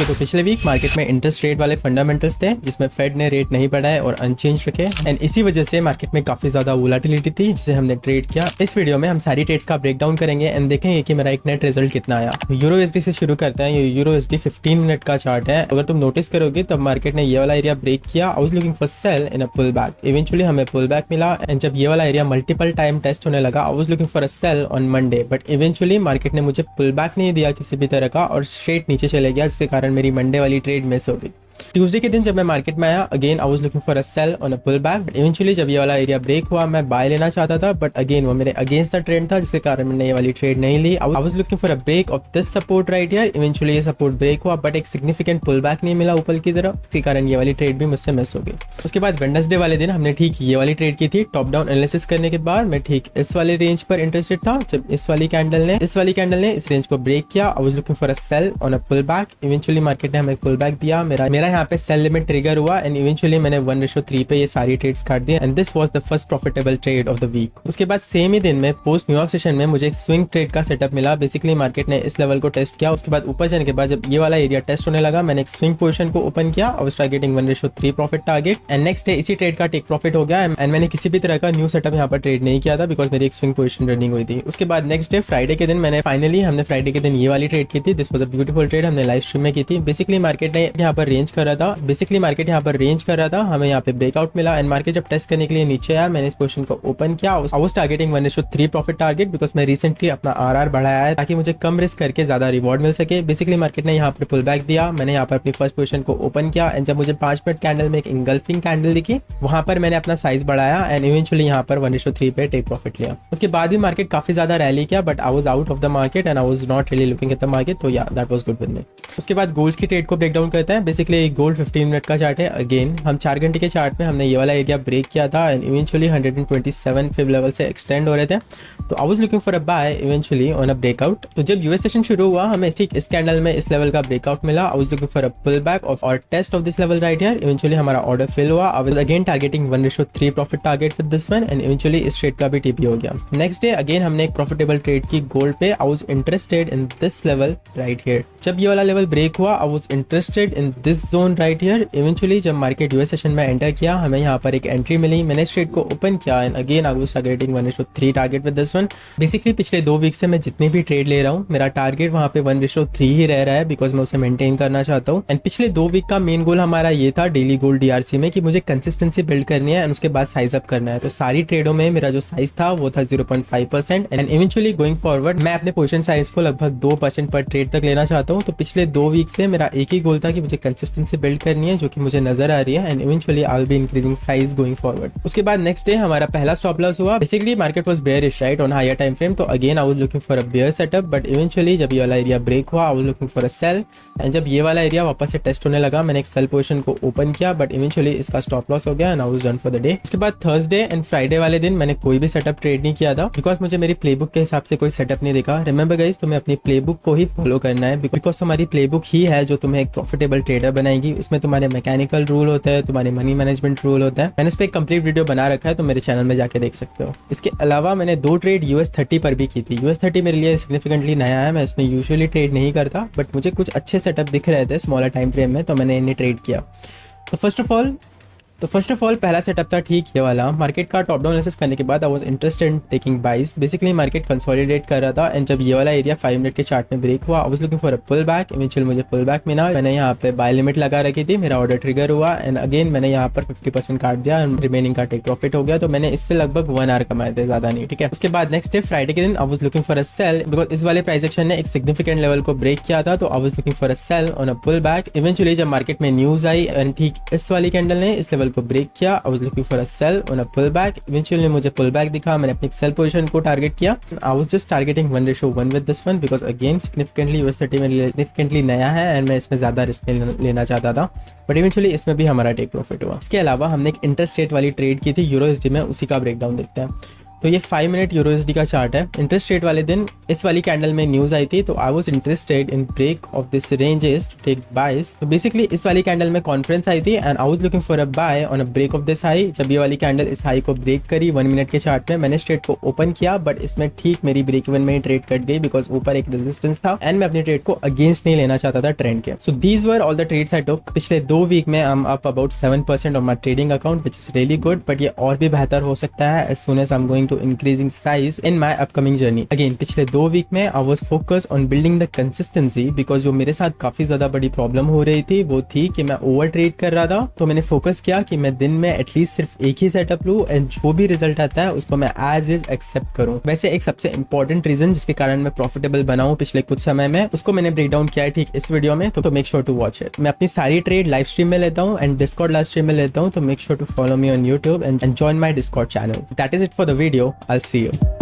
Okay, तो पिछले week market में इंटरेस्ट रेट वाले फंडामेंटल्स थे जिसमें फेड ने रेट नहीं बढ़ाए और अनचेंज रखे एंड इसी वजह से मार्केट में काफी ज्यादा वोलेटिलिटी थी जिसे हमने ट्रेड किया। इस वीडियो में हम सारी ट्रेड्स का ब्रेकडाउन करेंगे एंड देखेंगे कि मेरा एक नेट रिजल्ट कितना आया। यूरो एसडी से शुरू करते हैं। ये यूरो एसडी 15 मिनट का चार्ट है। अगर तुम नोटिस करोगे तब मार्केट ने ये वाला एरिया ब्रेक किया। I was looking for sell in a pull back. Eventually हमें पुल बैक मिला एंड जब ये वाला एरिया मल्टीपल टाइम टेस्ट होने लगा I was looking for a sell on Monday, but eventually market ने मुझे पुल बैक नहीं दिया किसी भी तरह का और स्ट्रेट नीचे चले गया, जिसके कारण मेरी मंडे वाली ट्रेड मिस हो गई। ट्यूसडे के दिन जब मैं मार्केट में आया again I was looking for a sell on a pull back, but eventually जब ये वाला एरिया ब्रेक हुआ मैं बाय लेना चाहता था, बट अगेन वो मेरे अगेंस्ट द ट्रेंड था जिसके कारण मैंने ये वाली ट्रेड नहीं ली। I was looking for a break of this support right here. Eventually ये सपोर्ट ब्रेक हुआ बट एक सिग्निफिकेंट पुल बैक नहीं मिला ऊपर की तरफ, इसके कारण ये वाली ट्रेड भी मुझसे मिस हो गई। उसके बाद वेडनेसडे वाले दिन हमने ठीक ये वाली ट्रेड की थी। टॉप डाउन एनालिसिस करने के बाद मैं ठीक इस वाले रेंज पर इंटरेस्टेड था। जब इस वाली कैंडल ने इस रेंज को ब्रेक किया I was looking for a sell on a pull back. Eventually market ने हमें पुल बैक दिया। मेरा यहाँ पे सेल लिमिट ट्रिगर हुआ एंड इवेंचुअली मैंने 1:3 पे ये सारी ट्रेड्स काट दी and this was the first profitable trade of the week. उसके बाद सेम ही दिन में पोस्ट न्यूयॉर्क सेशन में मुझे एक स्विंग ट्रेड का सेटअप मिला। बेसिकली मार्केट ने इस लेवल को टेस्ट किया। उसके बाद ऊपर जाने के बाद जब ये वाला एरिया टेस्ट होने लगा मैंने एक स्विंग पोजीशन को ओपन किया। I was targeting 1:3 profit target and next day इसी ट्रेड का टेक प्रॉफिट हो गया एंड मैंने किसी भी तरह का न्यू सेटअप यहाँ पर ट्रेड नहीं किया था बिकॉज मेरी एक स्विंग पोजीशन रनिंग हुई थी। उसके बाद नेक्स्ट डे फ्राइडे के दिन हमने फ्राइडे के दिन ये वाली ट्रेड की थी। This was a beautiful trade, हमने लाइव स्ट्रीम में की थी। बेसिकली मार्केट ने यहाँ पर रेंज कर रहा था, हमें यहाँ पे ब्रेकआउट मिला एंड मार्केट जब टेस्ट करने के लिए नीचे आया मैंने इस पोजीशन को ओपन किया। I was targeting 1:3 profit target because मैं रिसेंटली अपना आरआर बढ़ाया है ताकि मुझे कम रिस्क करके ज्यादा रिवॉर्ड मिल सके। बेसिकली मार्केट ने यहाँ पर पुल बैक दिया। मैंने यहाँ पर अपनी फर्स्ट पोजीशन को ओपन किया एंड जब मुझे 5 मिनट कैंडल में एक इंगल्फिंग कैंडल दिखी वहां पर मैंने अपना साइज बढ़ाया एंड इवेंचुअली यहाँ पर 1:3 पे टेक प्रॉफिट लिया। उसके बाद भी मार्केट काफी ज्यादा रैली किया but I was out of the market and I was not really looking at the market, तो या that was good with me. उसके बाद गोल्ड की ट्रेड को ब्रेक डाउन करते हैं। बेसिकली गोल्ड 15 मिनट का चार्ट है। अगेन हम 4 घंटे के चार्ट में हमने ये वाला एरिया ब्रेक किया था एंड इवेंचुअली 127 फिब लेवल से एक्सटेंड हो रहे थे, तो I was looking for a buy eventually on a breakout. तो जब यूएस सेशन शुरू हुआ हमें ठीक इस कैंडल में इस लेवल का ब्रेकआउट मिला। I was looking for a pull back of or test of this level right here. Eventually हमारा ऑर्डर फिल हुआ। I was again targeting 1:3 profit target with this one and eventually इस trade का भी TP हो गया। Next day again हमने एक profitable trade की गोल्ड पे। आई was interested in this level right here. जब ये वाला लेवल ब्रेक हुआ I was interested in this zone right here. Eventually जब मार्केट यूएस सेशन में एंटर किया हमें यहाँ पर एक एंट्री मिली। मैंने इस ट्रेड को ओपन किया and again I was targeting 1:3 target with this one. Basically पिछले 2 वीक से मैं जितनी भी ट्रेड ले रहा हूँ मेरा टारगेट वहाँ पे 1:3 ही रह रहा है बिकॉज मैं उसे मेंटेन करना चाहता हूँ। एंड पिछले 2 वीक का मेन गोल हमारा ये था डेली गोल डीआरसी में कि मुझे कंसिस्टेंसी बिल्ड करनी है एंड उसके बाद साइज अप करना है। तो सारी ट्रेडों में मेरा जो साइज था वो था 0.5% एंड इवेंचुअली गोइंग फॉरवर्ड मैं अपने पोजीशन साइज को लगभग 2% पर ट्रेड तक लेना चाहता हूँ। तो पिछले 2 वीक से मेरा एक ही गोल था कि मुझे कंसिस्टेंसी बिल्ड करनी है जो कि मुझे नजर आ रही है and eventually I will be increasing size going forward. उसके बाद नेक्स्ट डे हमारा पहला स्टॉप लॉस हुआ। Basically market was bearish right on higher time frame, तो again I was looking for a bear setup but eventually जब ये वाला area break हुआ I was looking for a sell and जब ये वाला एरिया वापस से टेस्ट होने लगा मैंने एक सेल पोजीशन को ओपन किया बट इवेंचुअली इसका स्टॉप लॉस हो गया and I was done for the day. उसके बाद थर्सडे एंड फ्राइडे वाले दिन मैंने कोई भी सेटअप ट्रेड नहीं किया था बिकॉज मुझे मेरी प्लेबुक के हिसाब से कोई सेटअप नहीं दिखा। रिमेंबर गाइस, तुम्हें अपनी प्लेबुक को ही फॉलो करना है बिकॉज तुम्हारी प्लेबुक ही है जो तुम्हें एक प्रॉफिटेबल ट्रेडर बनाएगी। उसमें तुम्हारे मैकेनिकल रूल होता है, तुम्हारे मनी मैनेजमेंट रूल होता है। मैंने उस पर एक कंप्लीट वीडियो बना रखा है तो मेरे चैनल में जाके देख सकते हो। इसके अलावा मैंने 2 ट्रेड US30 पर भी की थी। US30 मेरे लिए सिग्निफिकेंटली नया है, मैं इसमें यूजुअली ट्रेड नहीं करता बट मुझे कुछ अच्छे सेटअप दिख रहे थे स्मॉलर टाइम फ्रेम में तो मैंने इन्हें ट्रेड किया। तो फर्स्ट ऑफ ऑल पहला सेटअप था ठीक ये वाला। मार्केट का टॉप डाउन एनालिसिस करने के बाद I was interested in taking buys. Basically market consolidate कर रहा था एंड जब ये वाला एरिया 5 मिनट के चार्ट में ब्रेक हुआ I was looking for a pull back. Eventually मुझे पुल बैक मिला। मैंने यहाँ पे बाय लिमिट लगा रखी थी, मेरा ऑर्डर ट्रिगर हुआ एंड अगेन मैंने यहाँ पर 50% काट दिया एंड रिमेनिंग का टेक प्रॉफिट हो गया। तो मैंने इससे लगभग 1 आवर कमाए थे, ज्यादा नहीं, ठीक है। उसके बाद नेक्स्ट डे फ्राइडे के दिन I was looking for a sell because इस वाले प्राइस एक्शन ने एक सिग्निफिकेंट लेवल को ब्रेक किया था तो I was looking for a sell on a pull back. Eventually जब मार्केट में न्यूज आई एंड ठीक इस वाली कैंडल ने इस लेवल को ब्रेक किया I was looking for a sell on a pullback. Eventually मुझे pullback दिखा, मैंने अपनी sell position को टारगेट किया। I was just targeting 1:1 with this one because again significantly US30 में significantly नया है and मैं इसमें ज़्यादा रिस्क लेना चाहता था बट इवेंचुअली इसमें भी हमारा टेक प्रॉफिट हुआ। इसके अलावा हमने एक इंटरेस्ट रेट वाली ट्रेड की थी यूरो एसडी में, उसी का ब्रेकडाउन देखते हैं। तो ये 5 मिनट यूरोएसडी का चार्ट है। इंटरेस्ट रेट वाले दिन इस वाली कैंडल में न्यूज आई थी, तो I was interested in break of this ranges to take buys. तो बेसिकली इस वाली कैंडल में कॉन्फ्रेंस आई थी and I was looking for a buy on a break of this high. जब ये वाली कैंडल इस हाई को ब्रेक करी 1 मिनट के चार्ट में, मैंने ट्रेड को ओपन किया, बट इसमें ठीक मेरी ब्रेक इवन में ही ट्रेड कट गई बिकॉज ऊपर एक रेजिस्टेंस था एंड मैं अपनी ट्रेड को अगेंस्ट नहीं लेना चाहता था ट्रेंड के। So these were all the trades I took. पिछले 2 वीक में I am up about 7% of my trading account which is really good, but ये और भी बेहतर हो सकता है as soon as I am going to increasing size in my upcoming journey. Again पिछले 2 वीक में I was focus on building the consistency because जो मेरे साथ काफी ज्यादा बड़ी प्रॉब्लम हो रही थी वो थी कि मैं ओवर ट्रेड कर रहा था। तो मैंने फोकस किया कि मैं दिन में एटलीस्ट सिर्फ एक ही सेटअप लूं एंड जो भी रिजल्ट आता है उसको मैं एज इज एक्सेप्ट करूं। वैसे एक सबसे इंपॉर्टेंट रीजन जिसके कारण मैं प्रॉफिटेबल बना हूं पिछले कुछ समय में, उसको मैंने ब्रेक डाउन किया है ठीक इस वीडियो में, तो make sure to watch it. मैं अपनी सारी ट्रेड लाइव स्ट्रीम में लेता हूं एंड डिस्कॉर्ड लाइव स्ट्रीम में लेता हूं, तो make sure to follow me on YouTube and join my Discord channel. That is it for the video. I will see you.